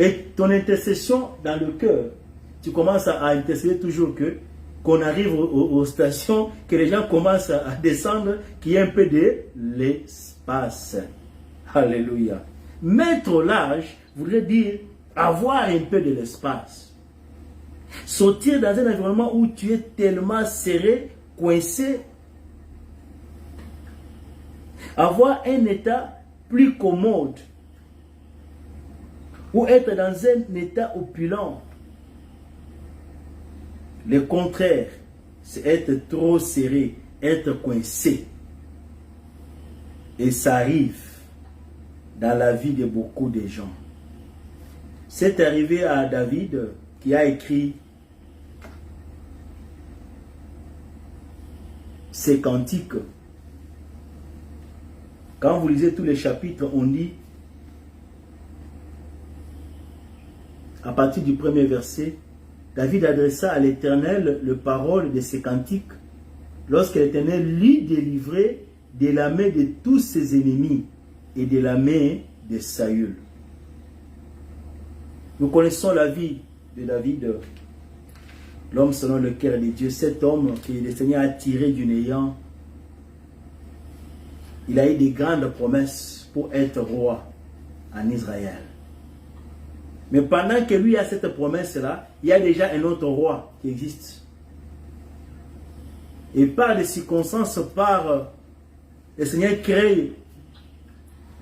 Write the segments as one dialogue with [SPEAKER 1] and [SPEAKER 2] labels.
[SPEAKER 1] Et ton intercession dans le cœur, tu commences à intercéder toujours qu'on arrive aux stations, que les gens commencent à descendre, qu'il y ait un peu de l'espace. Alléluia. Mettre au large voudrait dire avoir un peu de l'espace. Sortir dans un environnement où tu es tellement serré, coincé. Avoir un état plus commode. Ou être dans un état opulent. Le contraire, c'est être trop serré, être coincé. Et ça arrive dans la vie de beaucoup de gens. C'est arrivé à David qui a écrit ces cantiques. Quand vous lisez tous les chapitres, on dit, à partir du premier verset, David adressa à l'Éternel le parole de ses cantiques lorsque l'Éternel l'eut délivré de la main de tous ses ennemis et de la main de Saül. Nous connaissons la vie de David, l'homme selon le cœur de Dieu, cet homme que le Seigneur a tiré du néant. Il a eu des grandes promesses pour être roi en Israël. Mais pendant que lui a cette promesse-là, il y a déjà un autre roi qui existe. Et par des circonstances, le Seigneur crée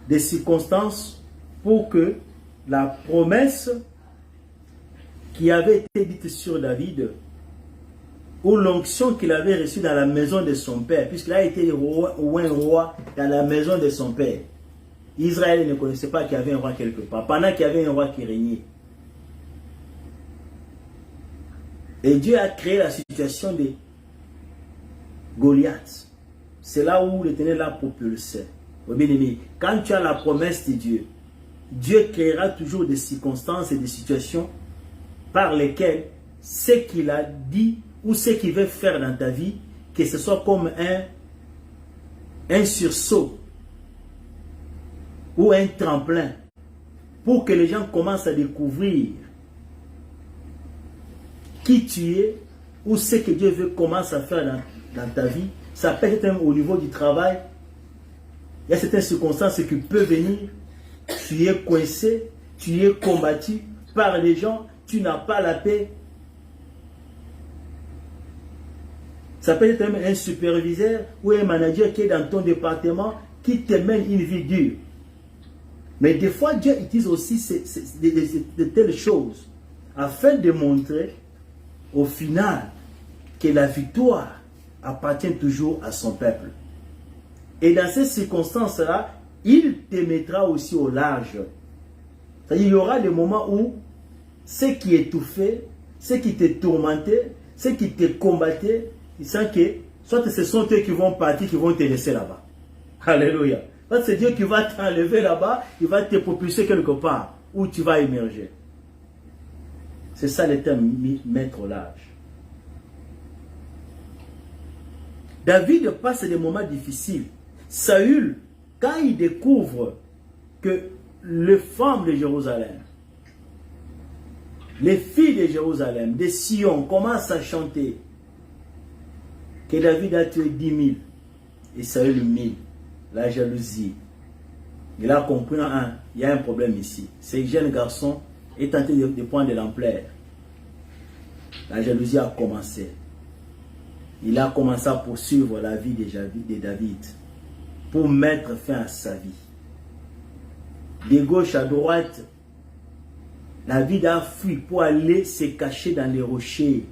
[SPEAKER 1] des circonstances pour que la promesse qui avait été dite sur David, ou l'onction qu'il avait reçue dans la maison de son père, puisqu'il a été roi dans la maison de son père. Israël ne connaissait pas qu'il y avait un roi quelque part, pendant qu'il y avait un roi qui régnait. Et Dieu a créé la situation de Goliath. C'est là où l'Éternel l'a propulsé. Bien aimé, quand tu as la promesse de Dieu, Dieu créera toujours des circonstances et des situations par lesquelles ce qu'il a dit ou ce qu'il veut faire dans ta vie, que ce soit comme un sursaut ou un tremplin pour que les gens commencent à découvrir qui tu es ou ce que Dieu veut commencer à faire dans ta vie. Ça peut être au niveau du travail. Il y a certaines circonstances qui peuvent venir. Tu es coincé, tu es combattu par les gens, tu n'as pas la paix. Ça peut être un superviseur ou un manager qui est dans ton département qui te mène une vie dure. Mais des fois, Dieu utilise aussi de telles choses afin de montrer au final que la victoire appartient toujours à son peuple. Et dans ces circonstances-là, il te mettra aussi au large. C'est-à-dire, il y aura des moments où ce qui étouffait, ce qui te tourmentait, ce qui te combattait, il sent que soit ce sont eux qui vont partir, qui vont te laisser là-bas. Alléluia. C'est Dieu qui va t'enlever là-bas, il va te propulser quelque part où tu vas émerger. C'est ça le terme mettre au large. David passe des moments difficiles. Saül, quand il découvre que les femmes de Jérusalem, les filles de Jérusalem, de Sion, commencent à chanter que David a tué 10 000 et Saül 1000, la jalousie. Il a compris, il y a un problème ici. Ce jeune garçon est tenté de prendre de l'ampleur. La jalousie a commencé. Il a commencé à poursuivre la vie de David pour mettre fin à sa vie. De gauche à droite, David a fui pour aller se cacher dans les rochers.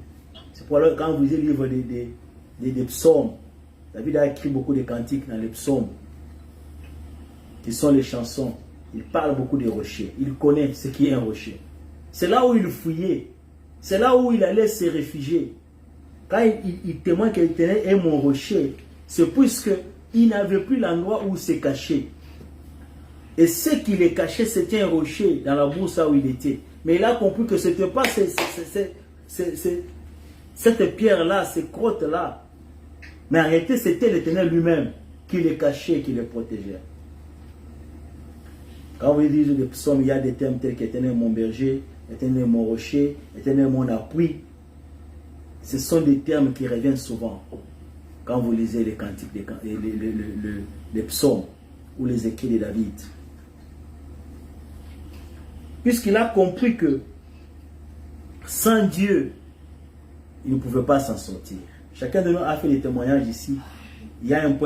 [SPEAKER 1] C'est pour alors quand vous lisez le livre des psaumes, David a écrit beaucoup de cantiques dans les psaumes, qui sont les chansons. Il parle beaucoup des rochers. Il connaît ce qui est un rocher. C'est là où il fouillait. C'est là où il allait se réfugier. Quand il témoigne que l'Éternel est mon rocher, c'est puisqu'il n'avait plus l'endroit où se cacher. Et ce qui le cachait, c'était un rocher dans la bourse où il était. Mais il a compris que ce n'était pas cette pierre-là, ces crottes-là. Mais en réalité, c'était l'Éternel lui-même qui les cachait, qui les protégeait. Quand vous lisez les psaumes, il y a des termes tels qu'Éternel mon berger, Éternel mon rocher, Éternel mon appui. Ce sont des termes qui reviennent souvent quand vous lisez les cantiques, les psaumes ou les écrits de David. Puisqu'il a compris que sans Dieu, il ne pouvait pas s'en sortir. Chacun de nous a fait des témoignages ici. Il y a un point